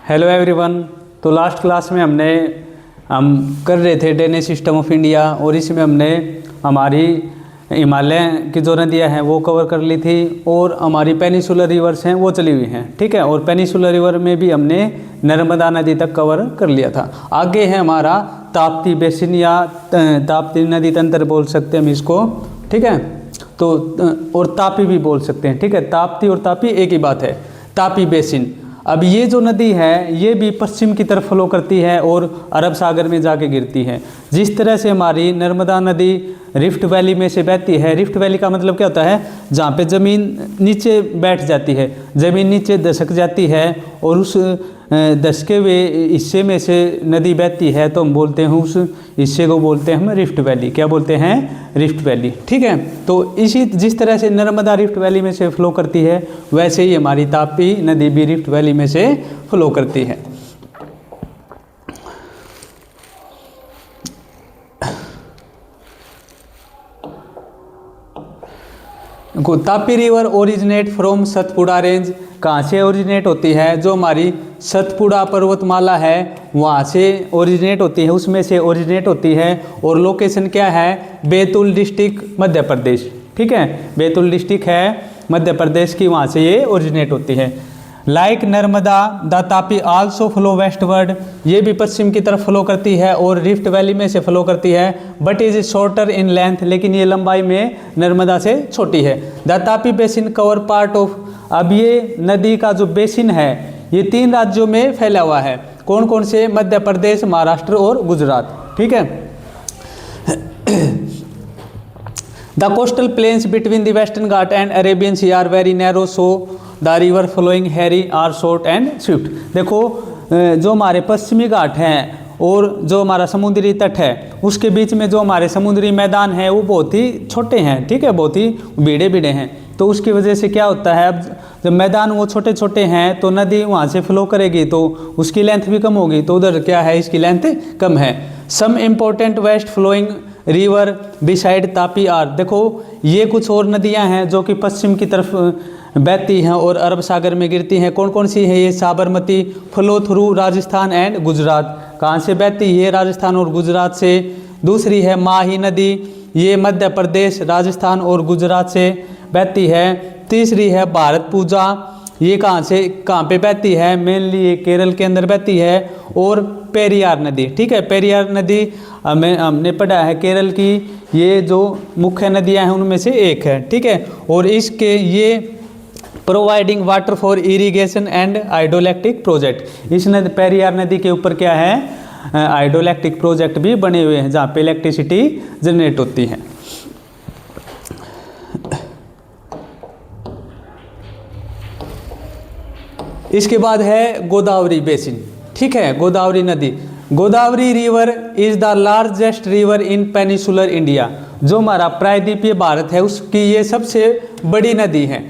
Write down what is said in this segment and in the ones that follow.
Hello everyone. तो last class में हम कर रहे थे ड्रेनेज सिस्टम ऑफ इंडिया और इसमें हमने हमारी हिमालय की जो नदियाँ हैं वो कवर कर ली थी और हमारी पेनिसुलर रिवर्स हैं वो चली हुई हैं, ठीक है। और पेनिसुलर रिवर में भी हमने नर्मदा नदी तक कवर कर लिया था। आगे है हमारा ताप्ती बेसिन या ताप्ती नदी तंत्र बोल सकते हैं हम इसको, ठीक है। तो और तापी भी बोल सकते हैं, ठीक है। ताप्ती और तापी एक ही बात है, तापी बेसिन। अब ये जो नदी है ये भी पश्चिम की तरफ फ्लो करती है और अरब सागर में जाके गिरती है। जिस तरह से हमारी नर्मदा नदी रिफ्ट वैली में से बहती है, रिफ्ट वैली का मतलब क्या होता है, जहाँ पे ज़मीन नीचे बैठ जाती है, ज़मीन नीचे दसक जाती है और उस दसके हुए हिस्से में से नदी बहती है, तो हम बोलते हैं उस हिस्से को बोलते हैं हम रिफ्ट वैली। क्या बोलते हैं? रिफ्ट वैली, ठीक है। तो इसी जिस तरह से नर्मदा रिफ्ट वैली में से फ्लो करती है वैसे ही हमारी तापी नदी भी रिफ्ट वैली में से फ्लो करती है। Tapi river originate from Satpura range. कहाँ से ओरिजिनेट होती है? जो हमारी सतपुड़ा पर्वतमाला है वहाँ से ओरिजिनेट होती है, उसमें से ओरिजिनेट होती है। और लोकेशन क्या है? बैतूल डिस्ट्रिक्ट मध्य प्रदेश, ठीक है। बैतूल डिस्ट्रिक्ट है मध्य प्रदेश की, वहाँ से ये ओरिजिनेट होती है। Like Narmada the Tapi also flow westward. ये भी पश्चिम की तरफ फ्लो करती है और रिफ्ट वैली में से फ्लो करती है, but is shorter in length, लेकिन ये लंबाई में नर्मदा से छोटी है। The Tapi basin cover part of. अब ये नदी का जो बेसिन है ये 3 राज्यों में फैला हुआ है। कौन कौन से? मध्य प्रदेश, महाराष्ट्र और गुजरात, ठीक है। The coastal plains between the western Ghat and Arabian sea are very narrow, so the river flowing here are short and swift. देखो जो हमारे पश्चिमी घाट हैं और जो हमारा समुद्री तट है उसके बीच में जो हमारे समुद्री मैदान है वो बहुत ही छोटे हैं, ठीक है, बहुत ही बीड़े बीड़े हैं। तो उसकी वजह से क्या होता है, अब जब मैदान वो छोटे छोटे हैं तो नदी वहाँ से फ्लो करेगी तो उसकी लेंथ भी कम होगी, तो उधर क्या है, इसकी लेंथ कम है। Some important west flowing river beside Tapi are. देखो ये कुछ और नदियाँ हैं जो कि पश्चिम की तरफ बहती हैं और अरब सागर में गिरती हैं। कौन कौन सी है ये? Sabarmati flow through Rajasthan and Gujarat. कहाँ से बहती है? राजस्थान और गुजरात से। दूसरी है माही नदी, ये मध्य प्रदेश, राजस्थान और गुजरात से बहती है। तीसरी है भारत पूजा, ये कहाँ पे बहती है? मेनली ये केरल के अंदर बहती है। और पेरियार नदी, ठीक है। पेरियार नदी हमने पढ़ा है केरल की ये जो मुख्य नदियाँ हैं उनमें से एक है, ठीक है। और इसके ये providing water for irrigation and hydroelectric project. इस पेरियार नदी के ऊपर क्या है? हाइड्रोइलेक्ट्रिक प्रोजेक्ट भी बने हुए हैं जहाँ पे इलेक्ट्रिसिटी जनरेट होती है। इसके बाद है गोदावरी बेसिन, ठीक है। गोदावरी नदी, Godavari river is the largest river in peninsular India. जो हमारा प्रायद्वीपीय भारत है उसकी ये सबसे बड़ी नदी है।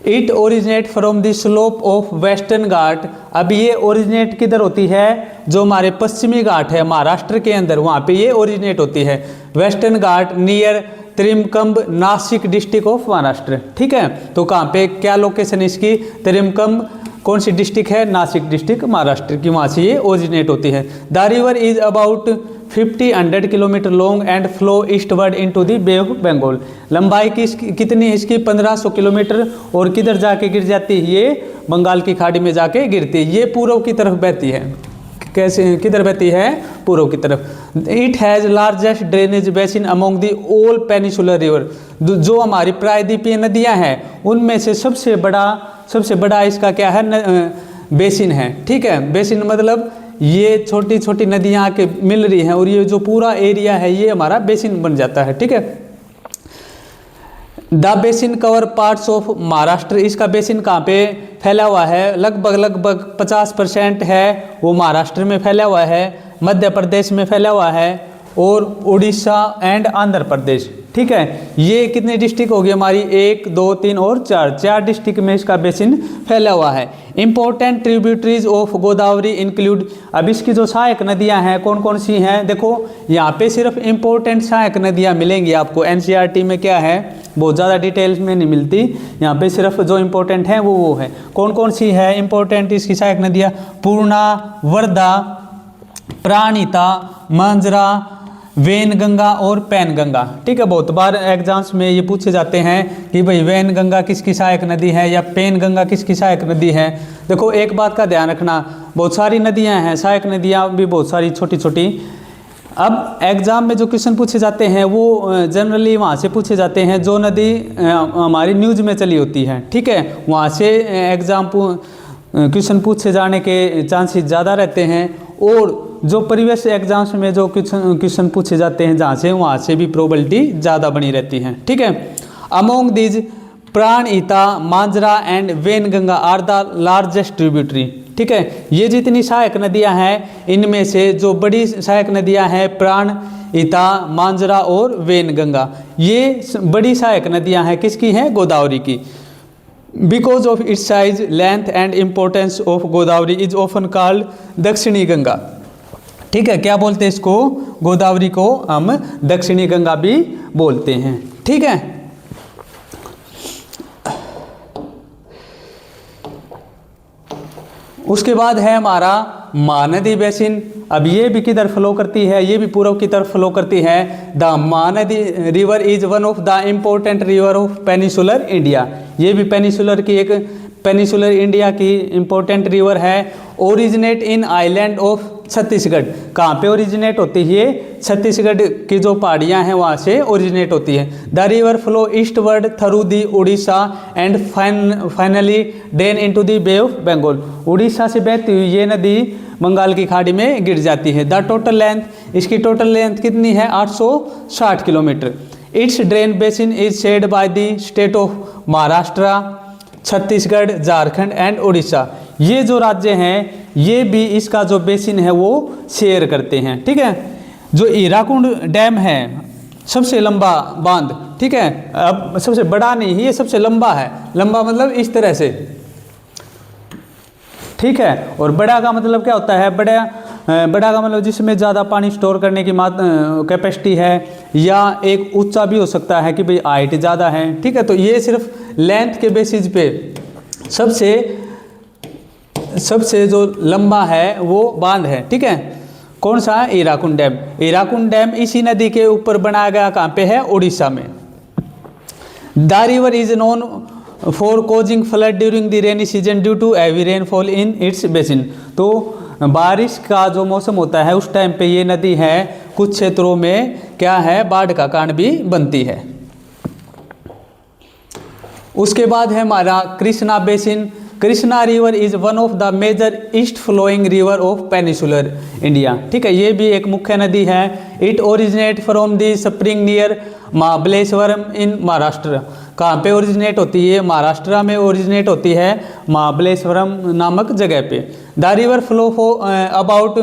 It originate from the slope of Western Ghat. अब ये ओरिजिनेट किधर होती है? जो हमारे पश्चिमी घाट है महाराष्ट्र के अंदर, वहाँ पे ये ओरिजिनेट होती है। Western Ghat near Trimbak, Nashik district of Maharashtra, ठीक है। तो कहाँ पे, क्या लोकेशन इसकी? त्रिमकम्ब कौन सी डिस्ट्रिक्ट है? नासिक डिस्ट्रिक्ट महाराष्ट्र की, वहाँ से ये ओरिजिनेट होती है। The river is about 50 kilometre long and flow eastward into the bay of Bengal. लंबाई की कितनी है इसकी? 1500 किलोमीटर। और किधर जाके गिर जाती है? ये बंगाल की खाड़ी में जाके गिरती है। ये पूर्व की तरफ बहती है। कैसे, किधर बहती है? पूर्व की तरफ। It has largest drainage basin among the all peninsular river. जो हमारी प्रायद्वीपीय नदियाँ हैं उनमें से सबसे बड़ा इसका क्या है? बेसिन है, ठीक है। बेसिन मतलब ये छोटी छोटी नदियाँ आके मिल रही हैं और ये जो पूरा एरिया है ये हमारा बेसिन बन जाता है, ठीक है। The basin cover parts of Maharashtra. इसका बेसिन कहाँ पे फैला हुआ है? लगभग 50% है वो महाराष्ट्र में फैला हुआ है, मध्य प्रदेश में फैला हुआ है और उड़ीसा एंड आंध्र प्रदेश, ठीक है। ये कितनी डिस्ट्रिक्ट होगी हमारी? 1, 2, 3 और 4 डिस्ट्रिक्ट में इसका बेसिन फैला हुआ है। Important tributaries of Godavari include. अब इसकी जो सहायक नदियां हैं कौन कौन सी हैं? देखो यहाँ पे सिर्फ इंपॉर्टेंट सहायक नदियां मिलेंगी आपको। एनसीईआरटी में क्या है? बहुत ज़्यादा डिटेल्स में नहीं मिलती, यहाँ पे सिर्फ जो इम्पोर्टेंट है वो है। कौन कौन सी है इम्पोर्टेंट इसकी सहायक नदियाँ? पूर्णा, वर्धा, प्राणहिता, मांजरा, वैनगंगा और पैनगंगा। ठीक है, बहुत बार एग्जाम्स में ये पूछे जाते हैं कि भाई वैनगंगा किसकी सहायक नदी है या पैनगंगा किसकी सहायक नदी है। देखो एक बात का ध्यान रखना, बहुत सारी नदियां हैं, सहायक नदियां भी बहुत सारी छोटी छोटी। अब एग्जाम में जो क्वेश्चन पूछे जाते हैं वो जनरली वहाँ से पूछे जाते हैं जो नदी हमारी न्यूज़ में चली होती है। ठीक है, वहाँ से एग्जाम क्वेश्चन पूछे जाने के चांसेस ज़्यादा रहते हैं, और जो प्रीवियस एग्जाम्स में जो क्वेश्चन पूछे जाते हैं जहाँ से, वहाँ से भी प्रोबेबिलिटी ज़्यादा बनी रहती है। ठीक है, among these Pranhita, Manjra and Wainganga are the largest tributary. ठीक है, ये जितनी सहायक नदियाँ हैं इनमें से जो बड़ी सहायक नदियाँ हैं प्राणहिता, मांजरा और वैनगंगा, ये बड़ी सहायक नदियाँ हैं। किसकी हैं? गोदावरी की। Because of its size, length and importance of Godavari is often called दक्षिणी गंगा। ठीक है, क्या बोलते हैं इसको? गोदावरी को हम दक्षिणी गंगा भी बोलते हैं। ठीक है, उसके बाद है हमारा महानदी बेसिन। अब ये भी किधर फ्लो करती है? ये भी पूर्व की तरफ फ्लो करती है। The Mahanadi river is one of the important river of peninsular India. ये भी पेनिसुलर की एक पेनिसुलर इंडिया की इम्पोर्टेंट रिवर है। Originate in island of Chhattisgarh. कहाँ पे ओरिजिनेट होती है? छत्तीसगढ़ की जो पहाड़ियाँ हैं वहाँ से ओरिजिनेट होती है। The river flow eastward through the Orissa and finally drain into the bay of Bengal. Orissa से बहती हुई ये नदी बंगाल की खाड़ी में गिर जाती है। द टोटल लेंथ, इसकी टोटल लेंथ कितनी है? 860 kilometre. It's drain basin is shared by the state of Maharashtra, Chhattisgarh, Jharkhand and Orissa. ये जो राज्य हैं ये भी इसका जो बेसिन है वो शेयर करते हैं। ठीक है, जो हीराकुंड डैम है सबसे लंबा बांध, ठीक है, अब सबसे बड़ा नहीं है, ये सबसे लंबा है। लंबा मतलब इस तरह से, ठीक है, और बड़ा का मतलब क्या होता है? बड़ा का मतलब जिसमें ज़्यादा पानी स्टोर करने की कैपेसिटी है, या एक ऊंचा भी हो सकता है कि भाई हाइट ज़्यादा है। ठीक है, तो ये सिर्फ लेंथ के बेसिस पे सबसे जो लंबा है वो बांध है। ठीक है, कौन सा? हीराकुंड डैम। हीराकुंड डैम इसी नदी के ऊपर बनाया गया, कहाँ पे है? उड़ीसा में। The river is known for causing flood during the rainy season due to heavy rainfall in its basin. तो बारिश का जो मौसम होता है उस टाइम पे ये नदी है कुछ क्षेत्रों में क्या है? बाढ़ का कारण भी बनती है। उसके बाद है हमारा Krishna basin. Krishna river is one of the major east flowing river of peninsular India. ठीक है, ये भी एक मुख्य नदी है। It originate from the spring near Mahabaleshwaram in Maharashtra. कहाँ पे ओरिजिनेट होती है? महाराष्ट्र में ओरिजिनेट होती है, महाबलेश्वरम नामक जगह पे। The river flow for about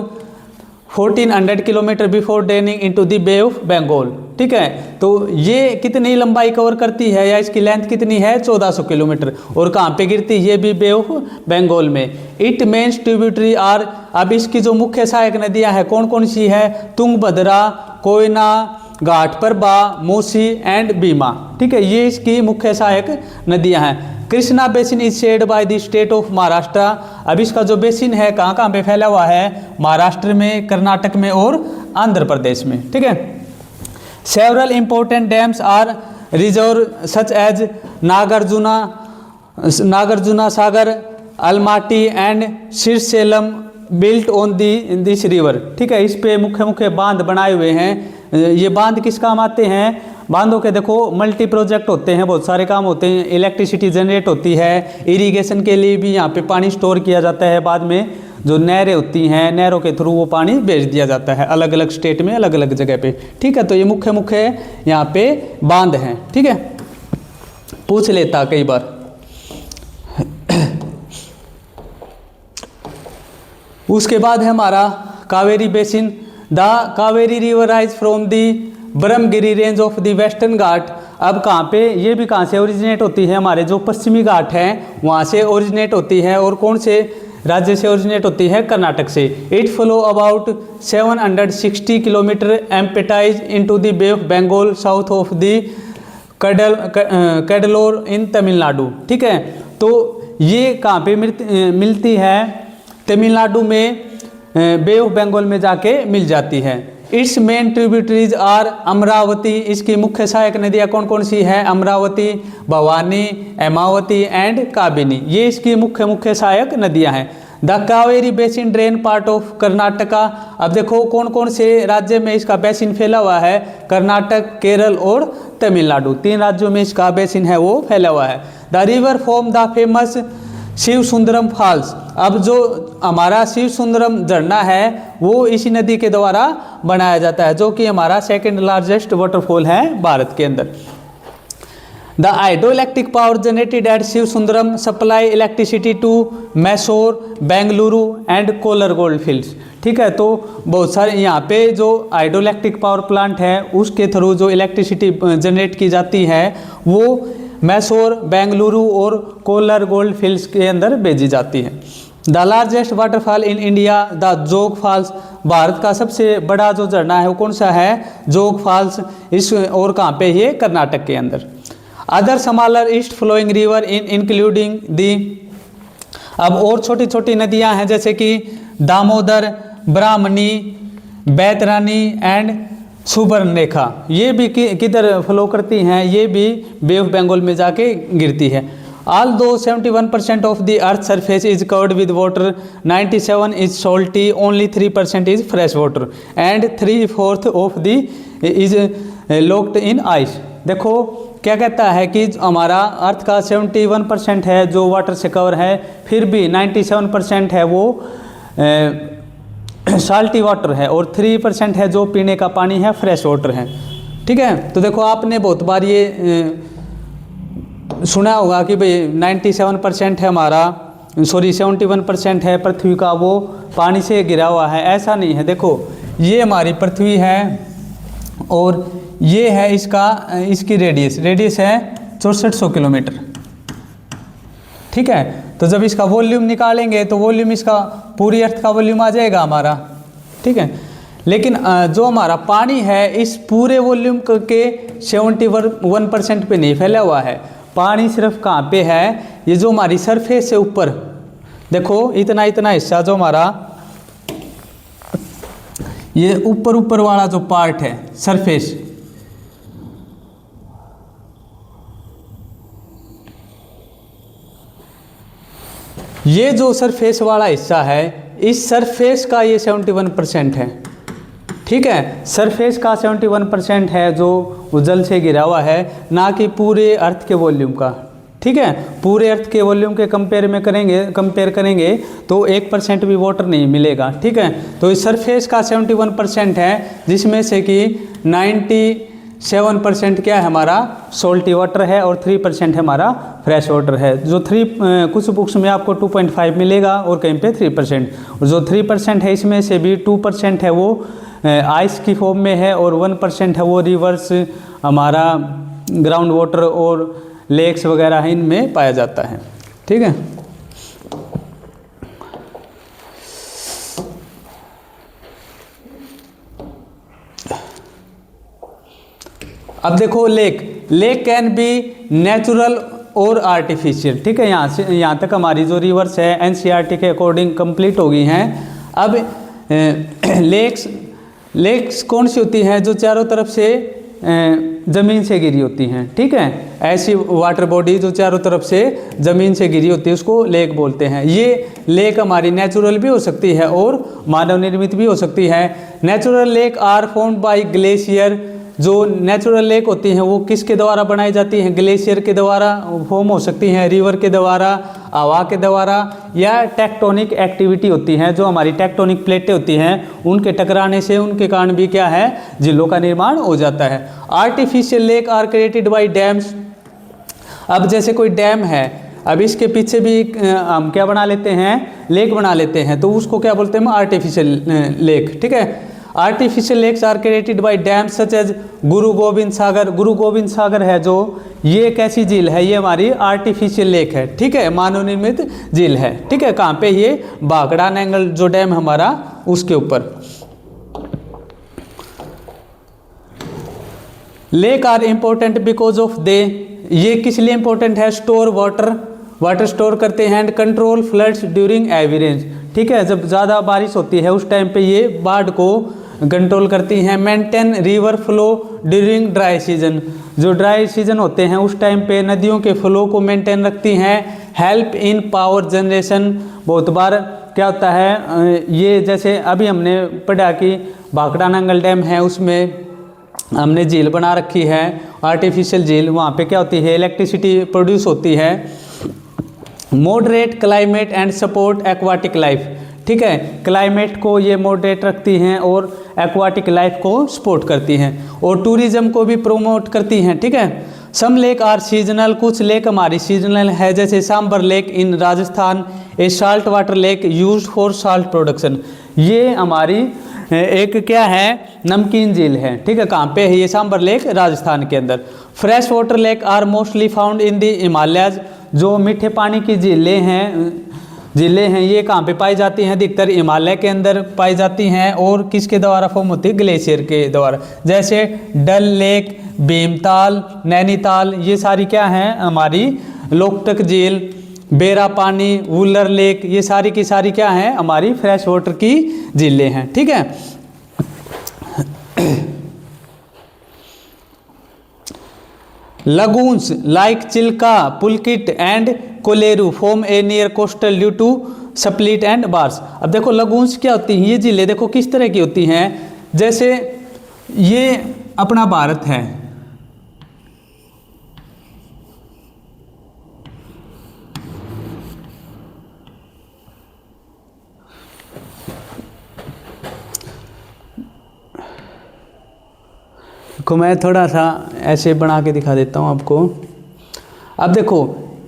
1400 kilometre before draining into the bay of Bengal. ठीक है, तो ये कितनी लंबाई कवर करती है या इसकी लेंथ कितनी है? 1400 किलोमीटर। और कहाँ पे गिरती है? ये भी बे ऑफ बंगाल में। इट मेन्स ट्रिब्यूटरी आर, अब इसकी जो मुख्य सहायक नदियाँ हैं कौन कौन सी है? तुंगभद्रा, कोयना, घाटप्रभा, मूसी एंड भीमा। ठीक है, ये इसकी मुख्य सहायक नदियाँ हैं। Krishna basin is shared by the state of Maharashtra. अब इसका जो बेसिन है कहाँ कहाँ पे फैला हुआ है? महाराष्ट्र में, कर्नाटक में और आंध्र प्रदेश में। ठीक है, several important dams are reserve such as Nagarjuna Sagar, Almatti and Srisailam built on this river. ठीक है, इस पे मुख्य बांध बनाए हुए हैं। ये बांध किस काम आते हैं? बांधों के देखो मल्टी प्रोजेक्ट होते हैं, बहुत सारे काम होते हैं। इलेक्ट्रिसिटी जनरेट होती है, इरिगेशन के लिए भी यहाँ पे पानी स्टोर किया जाता है। बाद में जो नहरें होती हैं, नहरों के थ्रू वो पानी भेज दिया जाता है अलग अलग स्टेट में, अलग अलग जगह पे। ठीक है, तो ये मुख्य यहाँ पे बांध हैं। ठीक है, पूछ लेता कई बार। उसके बाद है हमारा Kaveri basin. The Kaveri river rise from the Brahmagiri range of the western Ghat. अब कहाँ पे? ये भी कहाँ से ओरिजिनेट होती है? हमारे जो पश्चिमी घाट हैं वहाँ से ओरिजिनेट होती है। और कौन से राज्य से ओरिजिनेट होती है? कर्नाटक से। It flow about 760 kilometre empties into the bay of Bengal south of the Cuddalore in Tamil Nadu. ठीक है, तो ये कहाँ पे मिलती है? तमिलनाडु में बे ऑफ बंगाल में जाके मिल जाती है। Its main tributaries are Amaravati. इसकी मुख्य सहायक नदियाँ कौन कौन सी है? अमरावती, भवानी, हेमावती एंड काबिनी। ये इसकी मुख्य सहायक नदियाँ हैं। The Kaveri basin drain part of Karnataka. अब देखो कौन कौन से राज्य में इसका बेसिन फैला हुआ है? कर्नाटक, केरल और तमिलनाडु, 3 राज्यों में इसका बेसिन है वो फैला हुआ है। The river form the famous Shiva Sundaram falls. अब जो हमारा शिव सुंदरम झरना है वो इसी नदी के द्वारा बनाया जाता है, जो कि हमारा सेकंड लार्जेस्ट वाटरफॉल है भारत के अंदर। The hydro electric power generated at Shiva Sundaram supply electricity to Mysore, Bengaluru and Kolar Gold Fields. ठीक है, तो बहुत सारे यहाँ पे जो हाइड्रो इलेक्ट्रिक पावर प्लांट है उसके थ्रू जो इलेक्ट्रिसिटी जनरेट की जाती है वो मैसूर, बेंगलुरु और कोलर गोल्ड फील्ड्स के अंदर भेजी जाती है। The largest waterfall in India the जोग फॉल्स। भारत का सबसे बड़ा जो झरना है वो कौन सा है? जोग फॉल्स। इस और कहाँ पे? ये कर्नाटक के अंदर। Other smaller east flowing river including the. अब और छोटी छोटी नदियाँ हैं जैसे कि दामोदर, ब्राह्मणी, बैतरानी एंड सुबर्णरेखा। ये भी किधर फ्लो करती हैं? ये भी बे ऑफ बंगाल में जाके गिरती है। Although 71% of the Earth's surface is covered with water, 97% is salty, only 3% is fresh water, and 3/4 of the is locked in ice। देखो क्या कहता है कि हमारा अर्थ का 71% है जो वाटर से कवर है, फिर भी 97% है वो साल्टी वाटर है और 3% है जो पीने का पानी है, फ्रेश वाटर है। ठीक है, तो देखो आपने बहुत बार ये सुना होगा कि भाई 97% है हमारा 71% है पृथ्वी का वो पानी से घिरा हुआ है। ऐसा नहीं है। देखो ये हमारी पृथ्वी है और ये है इसकी रेडियस है 6400 किलोमीटर। ठीक है, तो जब इसका वॉल्यूम निकालेंगे तो वॉल्यूम इसका पूरी अर्थ का वॉल्यूम आ जाएगा हमारा। ठीक है, लेकिन जो हमारा पानी है इस पूरे वॉल्यूम के 71% पे नहीं फैला हुआ है। पानी सिर्फ कहाँ पे है? ये जो हमारी सरफेस से ऊपर देखो इतना हिस्सा जो हमारा ये ऊपर वाला जो पार्ट है सरफेस, ये जो सरफेस वाला हिस्सा है इस सरफेस का ये 71% है। ठीक है, सरफेस का 71% है जो जल से घिरा हुआ है, ना कि पूरे अर्थ के वॉल्यूम का। ठीक है, पूरे अर्थ के वॉल्यूम के कंपेयर करेंगे तो 1% भी वाटर नहीं मिलेगा। ठीक है, तो इस सरफेस का 71% है जिसमें से कि 97% क्या है हमारा सॉल्टी वाटर है और 3% है हमारा फ्रेश वाटर है। जो कुछ बुक्स में आपको 2.5 मिलेगा और कहीं पे 3%, और जो 3% है इसमें से भी 2% है वो आइस की फॉर्म में है और 1% है वो रिवर्स हमारा ग्राउंड वाटर और लेक्स वगैरह है इनमें पाया जाता है। ठीक है, अब देखो लेक कैन बी नेचुरल और आर्टिफिशियल। ठीक है, यहाँ तक हमारी जो रिवर्स है एनसीईआरटी के अकॉर्डिंग कंप्लीट हो गई हैं। अब लेक्स कौन सी होती हैं? जो चारों तरफ से ज़मीन से घिरी होती हैं। ठीक है, ऐसी वाटर बॉडी जो चारों तरफ से ज़मीन से घिरी होती है उसको लेक बोलते हैं। ये लेक हमारी नेचुरल भी हो सकती है और मानव निर्मित भी हो सकती है। Natural lake are formed by glacier. जो नेचुरल लेक होती हैं वो किसके द्वारा बनाई जाती हैं? ग्लेशियर के द्वारा फॉर्म हो सकती हैं, रिवर के द्वारा, हवा के द्वारा, या टेक्टोनिक एक्टिविटी होती हैं। जो हमारी टेक्टोनिक प्लेटें होती हैं उनके टकराने से उनके कारण भी क्या है झीलों का निर्माण हो जाता है। Artificial lake are created by dams. अब जैसे कोई डैम है, अब इसके पीछे भी हम क्या बना लेते हैं? लेक बना लेते हैं, तो उसको क्या बोलते हैं? Artificial lake. ठीक है, artificial lakes are created by dams such as Guru Govind सागर। गुरु गोविंद सागर है जो ये एक ऐसी झील है, ये हमारी आर्टिफिशियल लेक है। ठीक है, मानव निर्मित झील है। ठीक है, कहाँ पे? ये भाखड़ा नंगल जो डैम हमारा उसके ऊपर। Lake are important because of they, ये किस लिए इम्पोर्टेंट है? स्टोर वाटर स्टोर करते हैं, and control floods during heavy range, ठीक है, जब ज़्यादा बारिश होती है उस टाइम पे ये बाढ़ को कंट्रोल करती हैं। Maintain river flow during dry season, जो ड्राई सीजन होते हैं उस टाइम पे नदियों के फ्लो को मेंटेन रखती हैं। हेल्प इन पावर जनरेशन, बहुत बार क्या होता है, ये जैसे अभी हमने पढ़ा कि भाखड़ा नांगल डैम है, उसमें हमने झील बना रखी है, आर्टिफिशियल झील, वहाँ पे क्या होती है, इलेक्ट्रिसिटी प्रोड्यूस होती है। Moderate climate and support aquatic life, ठीक है, क्लाइमेट को ये मॉडरेट रखती हैं और एक्वाटिक लाइफ को सपोर्ट करती हैं, और टूरिज्म को भी प्रोमोट करती हैं, ठीक है। सम लेक आर सीजनल, कुछ लेक हमारी सीजनल है, जैसे Sambhar lake in Rajasthan, a salt water lake used for salt production, ये हमारी एक क्या है, नमकीन झील है, ठीक है, कहाँ पे है ये? सांबर लेक राजस्थान के अंदर। Fresh water lake are mostly found in the Himalayas, जो मीठे पानी की झीलें हैं ये कहाँ पे पाई जाती हैं? अधिकतर हिमालय के अंदर पाई जाती हैं, और किसके द्वारा फॉर्म होती है? ग्लेशियर के द्वारा, जैसे डल लेक, भीमताल, नैनीताल, ये सारी क्या हैं हमारी? लोकटक झील, बेरा पानी, वुलर लेक, ये सारी की सारी क्या हैं? हमारी फ्रेश वाटर की झीलें हैं, ठीक है। Lagoons like Chilka, Pulicat and Kolleru form a near coastal due to split and bars. अब देखो लगून्स क्या होती हैं? ये झीलें देखो किस तरह की होती हैं, जैसे ये अपना भारत है, को मैं थोड़ा सा ऐसे बना के दिखा देता हूँ आपको। अब देखो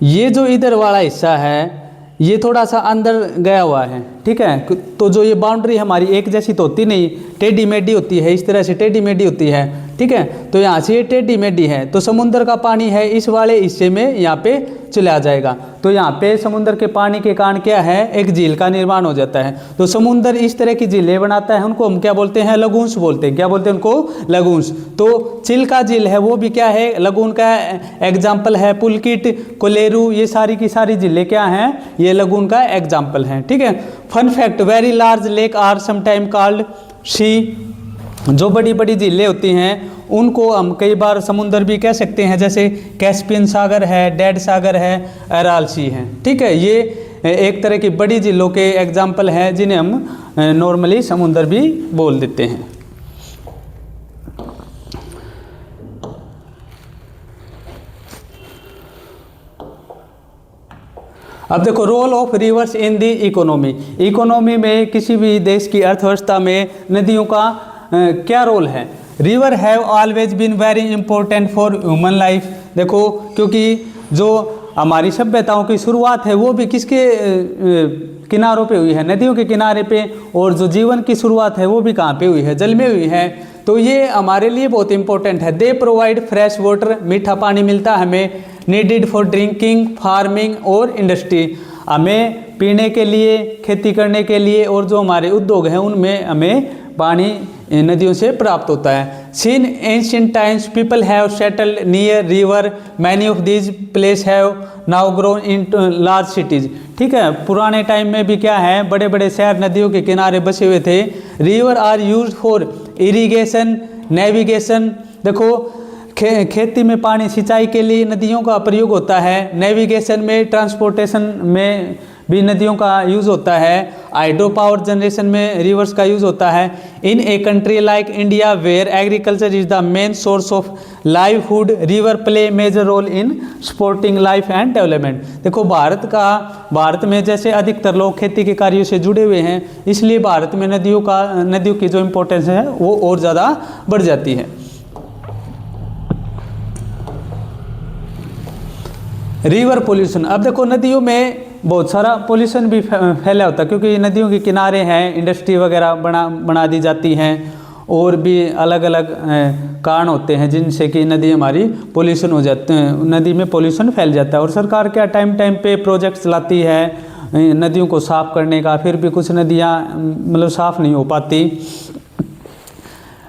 ये जो इधर वाला हिस्सा है ये थोड़ा सा अंदर गया हुआ है, ठीक है, तो जो ये बाउंड्री हमारी एक जैसी तो होती नहीं, टेढ़ी मेढ़ी होती है, इस तरह से टेढ़ी मेढ़ी होती है, ठीक है, तो यहाँ से ये टेढ़ी मेढ़ी है, तो समुद्र का पानी है इस वाले हिस्से में यहाँ पे चला जाएगा, तो यहाँ पे समुद्र के पानी के कारण क्या है? एक झील का निर्माण हो जाता है। तो समुद्र इस तरह की झीलें बनाता है, उनको हम क्या बोलते हैं? लगून्स बोलते हैं। क्या बोलते हैं उनको? लगून्स। तो चिल्का झील है वो भी क्या है? लगून का एग्जाम्पल है। पुलकिट, कोलेरू, ये सारी की सारी झीलें क्या हैं? ये लगून का एग्जाम्पल हैं, ठीक है। Fun fact, very large lake are sometime called sea, जो बड़ी बड़ी झीलें होती हैं उनको हम कई बार समुद्र भी कह सकते हैं, जैसे कैस्पियन सागर है, डेड सागर है, अराल सी है, ठीक है, ये एक तरह की बड़ी झीलों के एग्जाम्पल हैं जिन्हें हम नॉर्मली समुद्र भी बोल देते हैं। अब देखो role of rivers in the economy, economy में किसी भी देश की अर्थव्यवस्था में नदियों का क्या रोल है? River have always been very important for human life. देखो क्योंकि जो हमारी सभ्यताओं की शुरुआत है वो भी किसके किनारों पे हुई है? नदियों के किनारे पे, और जो जीवन की शुरुआत है वो भी कहाँ पे हुई है? जल में हुई है। तो ये हमारे लिए बहुत इंपॉर्टेंट है। दे प्रोवाइड फ्रेश वाटर, मीठा पानी मिलता है हमें, नीडेड फॉर ड्रिंकिंग, फार्मिंग और इंडस्ट्री, हमें पीने के लिए, खेती करने के लिए, और जो हमारे उद्योग हैं उनमें हमें पानी नदियों से प्राप्त होता है। Since ancient times people have settled near river, many of these place have now grown in large cities, ठीक है, पुराने टाइम में भी क्या है? बड़े बड़े शहर नदियों के किनारे बसे हुए थे। River are used for irrigation, navigation, देखो खेती में पानी सिंचाई के लिए नदियों का प्रयोग होता है, नेविगेशन में, ट्रांसपोर्टेशन में भी नदियों का यूज़ होता है, हाइड्रो पावर जनरेशन में रिवर्स का यूज़ होता है। In a country like India where agriculture is the main source of livelihood, river play major role in supporting life and development. देखो भारत में जैसे अधिकतर लोग खेती के कार्यों से जुड़े हुए हैं, इसलिए भारत में नदियों की जो इम्पोर्टेंस है वो और ज़्यादा बढ़ जाती है। रिवर पोल्यूशन, अब देखो नदियों में बहुत सारा पोल्यूशन भी फैला होता है, क्योंकि नदियों के किनारे हैं, इंडस्ट्री वगैरह बना दी जाती हैं, और भी अलग अलग कारण होते हैं जिनसे कि नदी हमारी पोल्यूशन हो जाते हैं, नदी में पोल्यूशन फैल जाता है। और सरकार क्या टाइम पे प्रोजेक्ट चलाती है नदियों को साफ़ करने का, फिर भी कुछ नदियाँ मतलब साफ़ नहीं हो पाती।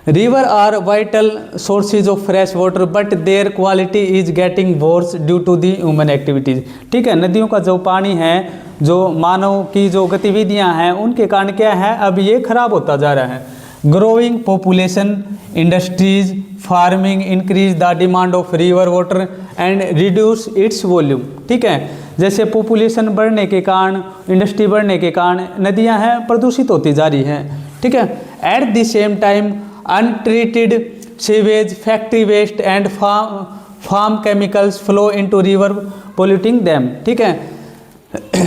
River are vital sources of fresh water but their quality is getting worse due to the human activities. ठीक है, नदियों का जो पानी है, जो मानव की जो गतिविधियां हैं उनके कारण क्या है, अब ये खराब होता जा रहा है। Growing population, industries, farming increase the demand of river water and reduce its volume. ठीक है, जैसे पॉपुलेशन बढ़ने के कारण, इंडस्ट्री बढ़ने के कारण नदियां हैं प्रदूषित होती जा रही हैं। ठीक है, at the same time untreated sewage, factory waste and farm chemicals flow into river polluting them। ठीक है,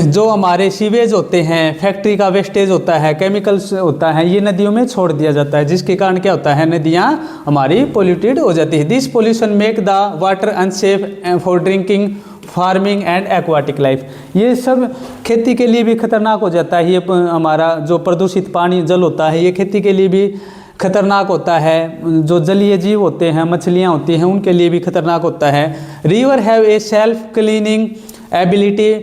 जो हमारे सीवेज होते हैं, फैक्ट्री का वेस्टेज होता है, केमिकल्स होता है, ये नदियों में छोड़ दिया जाता है, जिसके कारण क्या होता है, नदियाँ हमारी पोल्यूटेड हो जाती है। This pollution make the water unsafe for drinking, farming and aquatic life. ये सब खेती के लिए भी खतरनाक हो जाता है। ये हमारा जो प्रदूषित पानी जल होता है, ये खेती के लिए भी खतरनाक होता है। जो जलीय जीव होते हैं, मछलियाँ होती हैं, उनके लिए भी खतरनाक होता है। River have a self cleaning ability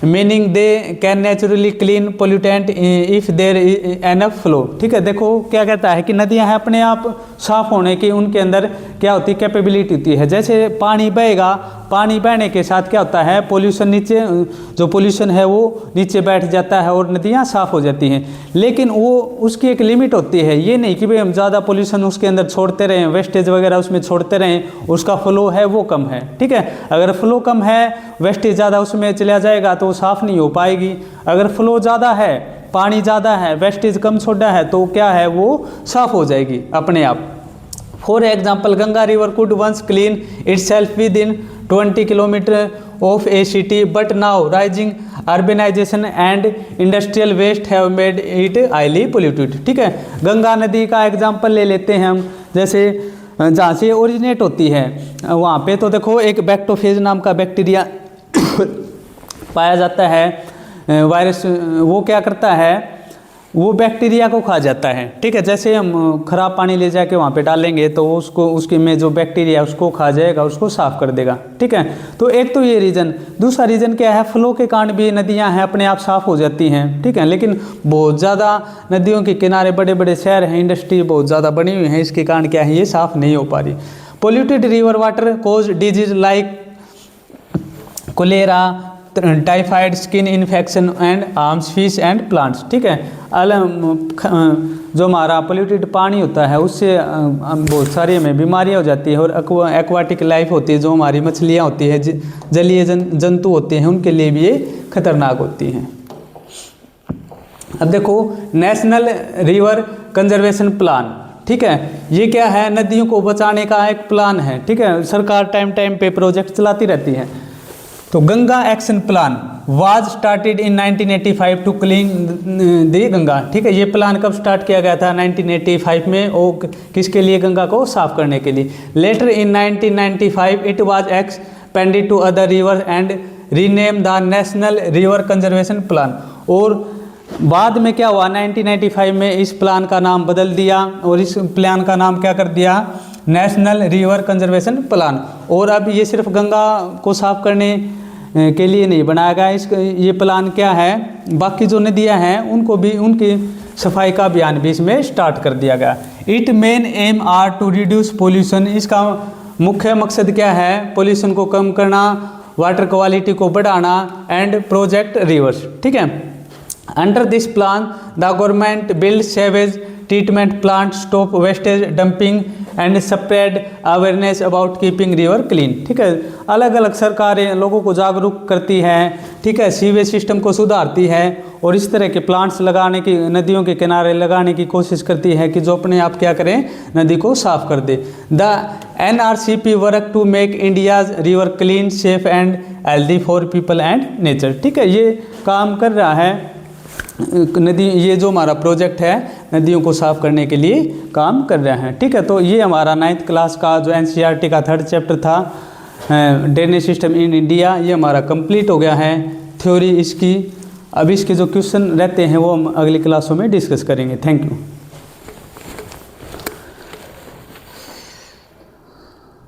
meaning they can naturally clean pollutant if there enough flow. ठीक है, देखो क्या कहता है कि नदियां हैं अपने आप साफ होने की, उनके अंदर क्या होती है, कैपेबिलिटी होती है। जैसे पानी बहेगा, पानी बहने के साथ क्या होता है, पोल्यूशन नीचे, जो पोल्यूशन है वो नीचे बैठ जाता है और नदियाँ साफ़ हो जाती हैं। लेकिन वो उसकी एक लिमिट होती है, ये नहीं कि भाई हम ज़्यादा पोल्यूशन उसके अंदर छोड़ते रहें, वेस्टेज वगैरह उसमें छोड़ते रहें, उसका फ्लो है वो कम है। ठीक है, अगर फ्लो कम है, वेस्टेज ज़्यादा उसमें चला जाएगा तो साफ़ नहीं हो पाएगी। अगर फ्लो ज़्यादा है, पानी ज़्यादा है, वेस्टेज कम छोड़ा है, तो क्या है, वो साफ़ हो जाएगी अपने आप। For example, Ganga river could once clean itself within 20 kilometre of a city but now rising urbanisation and industrial waste have made it highly polluted. ठीक है, गंगा नदी का एग्जाम्पल ले लेते हैं हम। जैसे जहाँ से ओरिजिनेट होती है वहाँ पे तो देखो एक बैक्टोफेज नाम का बैक्टीरिया पाया जाता है। वायरस वो क्या करता है, वो बैक्टीरिया को खा जाता है। ठीक है, जैसे हम ख़राब पानी ले जाके वहाँ पे डालेंगे तो उसको, उसके में जो बैक्टीरिया है उसको खा जाएगा, उसको साफ़ कर देगा। ठीक है, तो एक तो ये रीज़न। दूसरा रीज़न क्या है, फ्लो के कारण भी नदियाँ हैं अपने आप साफ़ हो जाती हैं। ठीक है, लेकिन बहुत ज़्यादा नदियों के किनारे बड़े बड़े शहर हैं, इंडस्ट्री बहुत ज़्यादा बनी हुई हैं, इसके कारण क्या है, ये साफ़ नहीं हो पा रही। Polluted river water cause disease like cholera, typhoid, skin infection and harms fish and plants. ठीक है, जो हमारा पोल्यूटेड पानी होता है उससे बहुत सारी हमें बीमारियां हो जाती है। और एक्वाटिक लाइफ होती है, जो हमारी मछलियां होती है, जलीय जंतु होते हैं, उनके लिए भी ये खतरनाक होती हैं। अब देखो, नेशनल रिवर कंजर्वेशन प्लान। ठीक है, ये क्या है, नदियों को बचाने का एक प्लान है। ठीक है, सरकार टाइम टाइम पे प्रोजेक्ट चलाती रहती है। तो Ganga action plan was started in 1985 to clean the Ganga. ठीक है, ये प्लान कब स्टार्ट किया गया था, 1985 में, और किसके लिए, गंगा को साफ करने के लिए। Later in 1995 it was expanded to other river and rename the national river conservation plan. और बाद में क्या हुआ, 1995 में इस प्लान का नाम बदल दिया और इस प्लान का नाम क्या कर दिया, नेशनल रिवर कंजर्वेशन प्लान। और अब ये सिर्फ गंगा को साफ करने के लिए नहीं बनाया गया, ये प्लान क्या है, बाकी जो नदियां हैं उनको भी, उनकी सफाई का अभियान भी इसमें स्टार्ट कर दिया गया। It main aim are to reduce pollution. इसका मुख्य मकसद क्या है, पोल्यूशन को कम करना, वाटर क्वालिटी को बढ़ाना एंड प्रोजेक्ट रिवर्स। ठीक है, under this plan the government build sewage treatment plant, stop wastage dumping and spread awareness about keeping river clean. ठीक है, अलग अलग सरकारें लोगों को जागरूक करती हैं। ठीक है, सीवेज सिस्टम को सुधारती है और इस तरह के प्लांट्स लगाने की, नदियों के किनारे लगाने की कोशिश करती है कि जो अपने आप क्या करें, नदी को साफ कर दे। The NRCP work to make India's river clean, safe and healthy for people and nature. ठीक है, ये काम कर रहा है नदी, ये जो हमारा प्रोजेक्ट है नदियों को साफ करने के लिए काम कर रहे हैं। ठीक है, तो ये हमारा 9th क्लास का जो NCERT का 3rd चैप्टर था, ड्रेनेज सिस्टम इन इंडिया, ये हमारा कंप्लीट हो गया है थ्योरी इसकी। अब इसके जो क्वेश्चन रहते हैं वो हम अगली क्लासों में डिस्कस करेंगे। Thank you.